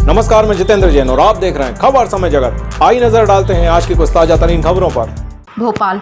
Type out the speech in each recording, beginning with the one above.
नमस्कार, मैं जितेंद्र जैन और आप देख रहे हैं खबर समय जगत। आई नजर डालते हैं आज की कुछ ताजा तरीन खबरों पर। भोपाल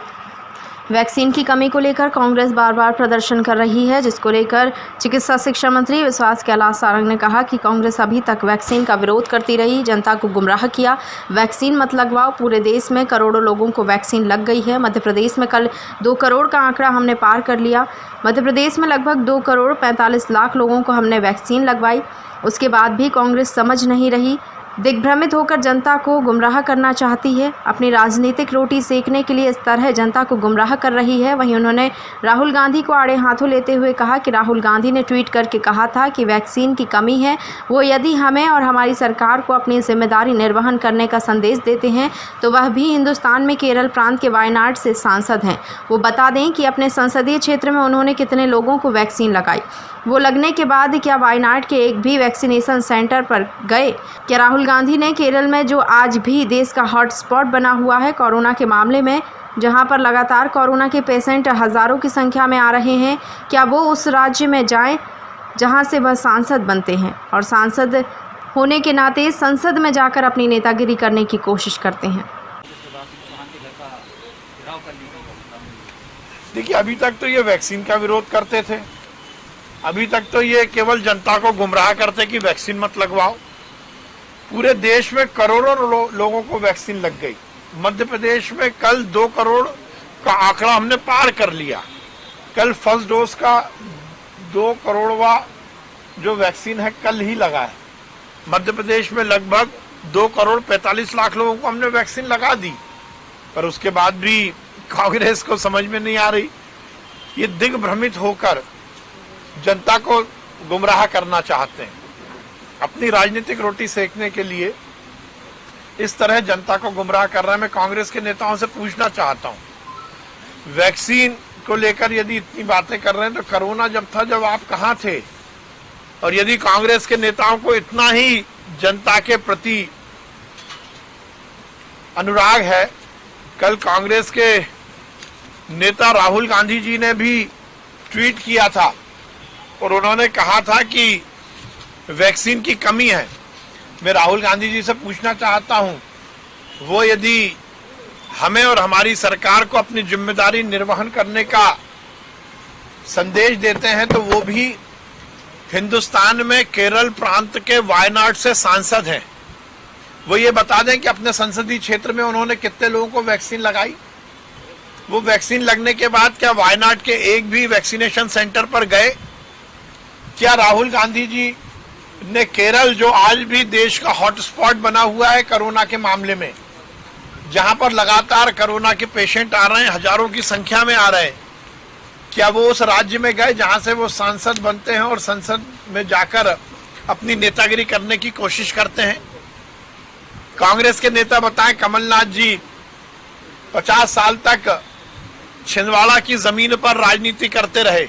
वैक्सीन की कमी को लेकर कांग्रेस बार बार प्रदर्शन कर रही है, जिसको लेकर चिकित्सा शिक्षा मंत्री विश्वास कैलाश सारंग ने कहा कि कांग्रेस अभी तक वैक्सीन का विरोध करती रही, जनता को गुमराह किया। वैक्सीन मत लगवाओ। पूरे देश में करोड़ों लोगों को वैक्सीन लग गई है। मध्य प्रदेश में कल 2 करोड़ का आंकड़ा हमने पार कर लिया। मध्य प्रदेश में लगभग 2 करोड़ 45 लाख लोगों को हमने वैक्सीन लगवाई। उसके बाद भी कांग्रेस समझ नहीं रही, दिग्भ्रमित होकर जनता को गुमराह करना चाहती है। अपनी राजनीतिक रोटी सेकने के लिए इस तरह जनता को गुमराह कर रही है। वहीं उन्होंने राहुल गांधी को आड़े हाथों लेते हुए कहा कि राहुल गांधी ने ट्वीट करके कहा था कि वैक्सीन की कमी है, वो यदि हमें और हमारी सरकार को अपनी जिम्मेदारी निर्वहन करने का संदेश देते हैं तो वह भी हिंदुस्तान में केरल प्रांत के वायनाड से सांसद हैं। वो बता दें कि अपने संसदीय क्षेत्र में उन्होंने कितने लोगों को वैक्सीन लगाई। वो लगने के बाद क्या वायनाड के एक भी वैक्सीनेशन सेंटर पर गए? क्या राहुल गांधी ने केरल में, जो आज भी देश का हॉटस्पॉट बना हुआ है कोरोना के मामले में, जहां पर लगातार कोरोना के पेशेंट हज़ारों की संख्या में आ रहे हैं, क्या वो उस राज्य में जाएं जहां से वह सांसद बनते हैं और सांसद होने के नाते संसद में जाकर अपनी नेतागिरी करने की कोशिश करते हैं? देखिए, अभी तक तो ये वैक्सीन का विरोध करते थे। अभी तक तो ये केवल जनता को गुमराह करते कि वैक्सीन मत लगवाओ। पूरे देश में करोड़ों लोगों को वैक्सीन लग गई। मध्य प्रदेश में कल 2 करोड़ का आंकड़ा हमने पार कर लिया। कल फर्स्ट डोज का 2 करोड़वा जो वैक्सीन है कल ही लगा है। मध्य प्रदेश में लगभग 2 करोड़ 45 लाख लोगों को हमने वैक्सीन लगा दी, पर उसके बाद भी कांग्रेस को समझ में नहीं आ रही। ये दिग्भ्रमित होकर जनता को गुमराह करना चाहते हैं। अपनी राजनीतिक रोटी सेकने के लिए इस तरह जनता को गुमराह कर रहे हैं। मैं कांग्रेस के नेताओं से पूछना चाहता हूं, वैक्सीन को लेकर यदि इतनी बातें कर रहे हैं तो कोरोना जब था, जब आप कहां थे? और यदि कांग्रेस के नेताओं को इतना ही जनता के प्रति अनुराग है, कल कांग्रेस के नेता राहुल गांधी जी ने भी ट्वीट किया था और उन्होंने कहा था कि वैक्सीन की कमी है। मैं राहुल गांधी जी से पूछना चाहता हूं, वो यदि हमें और हमारी सरकार को अपनी जिम्मेदारी निर्वहन करने का संदेश देते हैं तो वो भी हिंदुस्तान में केरल प्रांत के वायनाड से सांसद हैं। वो ये बता दें कि अपने संसदीय क्षेत्र में उन्होंने कितने लोगों को वैक्सीन लगाई। वो वैक्सीन लगने के बाद क्या वायनाड के एक भी वैक्सीनेशन सेंटर पर गए? क्या राहुल गांधी जी ने केरल, जो आज भी देश का हॉटस्पॉट बना हुआ है कोरोना के मामले में, जहां पर लगातार कोरोना के पेशेंट आ रहे हैं, हजारों की संख्या में आ रहे हैं, क्या वो उस राज्य में गए जहां से वो सांसद बनते हैं और संसद में जाकर अपनी नेतागिरी करने की कोशिश करते हैं? कांग्रेस के नेता बताएं, कमलनाथ जी 50 साल तक छिंदवाड़ा की जमीन पर राजनीति करते रहे।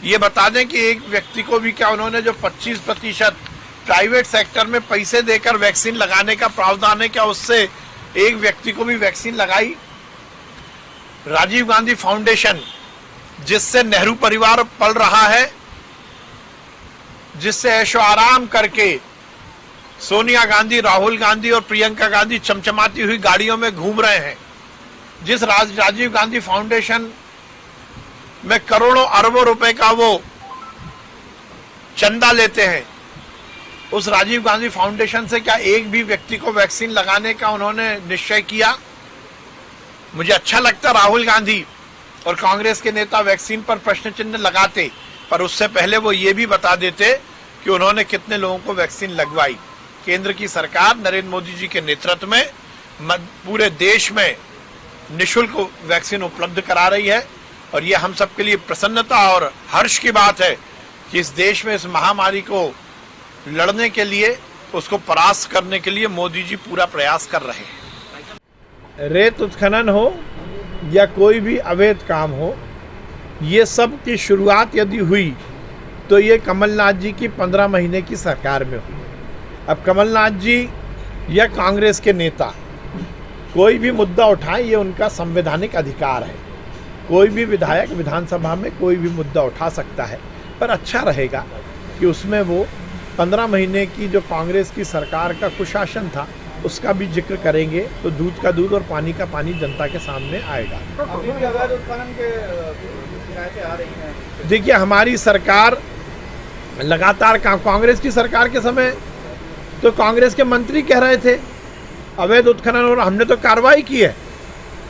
ये बता दें कि एक व्यक्ति को भी क्या उन्होंने जो 25% प्राइवेट सेक्टर में पैसे देकर वैक्सीन लगाने का प्रावधान है, क्या उससे एक व्यक्ति को भी वैक्सीन लगाई? राजीव गांधी फाउंडेशन, जिससे नेहरू परिवार पल रहा है, जिससे ऐशो आराम करके सोनिया गांधी, राहुल गांधी और प्रियंका गांधी चमचमाती हुई गाड़ियों में घूम रहे हैं, जिस राजीव गांधी फाउंडेशन में करोड़ों अरबों रुपए का वो चंदा लेते हैं, उस राजीव गांधी फाउंडेशन से क्या एक भी व्यक्ति को वैक्सीन लगाने का उन्होंने निश्चय किया? मुझे अच्छा लगता राहुल गांधी और कांग्रेस के नेता वैक्सीन पर प्रश्न चिन्ह लगाते, पर उससे पहले वो ये भी बता देते कि उन्होंने कितने लोगों को वैक्सीन लगवाई। केंद्र की सरकार नरेंद्र मोदी जी के नेतृत्व में पूरे देश में निःशुल्क वैक्सीन उपलब्ध करा रही है और ये हम सबके लिए प्रसन्नता और हर्ष की बात है कि इस देश में इस महामारी को लड़ने के लिए, उसको परास्त करने के लिए मोदी जी पूरा प्रयास कर रहे हैं। रेत उत्खनन हो या कोई भी अवैध काम हो, ये सब की शुरुआत यदि हुई तो ये कमलनाथ जी की 15 महीने की सरकार में हुई। अब कमलनाथ जी या कांग्रेस के नेता कोई भी मुद्दा उठाएं, ये उनका संवैधानिक अधिकार है। कोई भी विधायक विधानसभा में कोई भी मुद्दा उठा सकता है, पर अच्छा रहेगा कि उसमें वो 15 महीने की जो कांग्रेस की सरकार का कुशासन था उसका भी जिक्र करेंगे, तो दूध का दूध और पानी का पानी जनता के सामने आएगा। अभी भी अवैध उत्खनन के शिकायतें आ रही हैं। देखिए, हमारी सरकार लगातार कांग्रेस की सरकार के समय तो कांग्रेस के मंत्री कह रहे थे अवैध उत्खनन, और हमने तो कार्रवाई की है।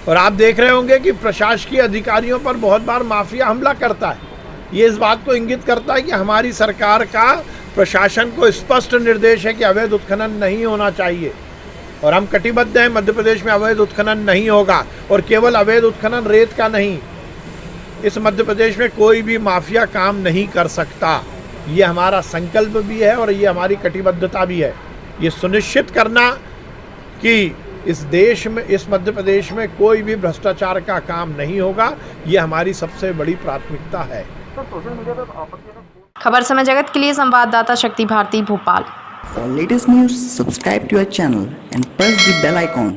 और आप देख रहे होंगे कि प्रशासकीय अधिकारियों पर बहुत बार माफिया हमला करता है। ये इस बात को इंगित करता है कि हमारी सरकार का प्रशासन को स्पष्ट निर्देश है कि अवैध उत्खनन नहीं होना चाहिए, और हम कटिबद्ध हैं, मध्य प्रदेश में अवैध उत्खनन नहीं होगा। और केवल अवैध उत्खनन रेत का नहीं, इस मध्य प्रदेश में कोई भी माफिया काम नहीं कर सकता। ये हमारा संकल्प भी है और ये हमारी कटिबद्धता भी है। ये सुनिश्चित करना कि इस देश में, इस मध्य प्रदेश में कोई भी भ्रष्टाचार का काम नहीं होगा, ये हमारी सबसे बड़ी प्राथमिकता है। खबर समय जगत के लिए संवाददाता शक्ति Bharti, Bhopal. For latest news, subscribe to our channel and press the bell icon.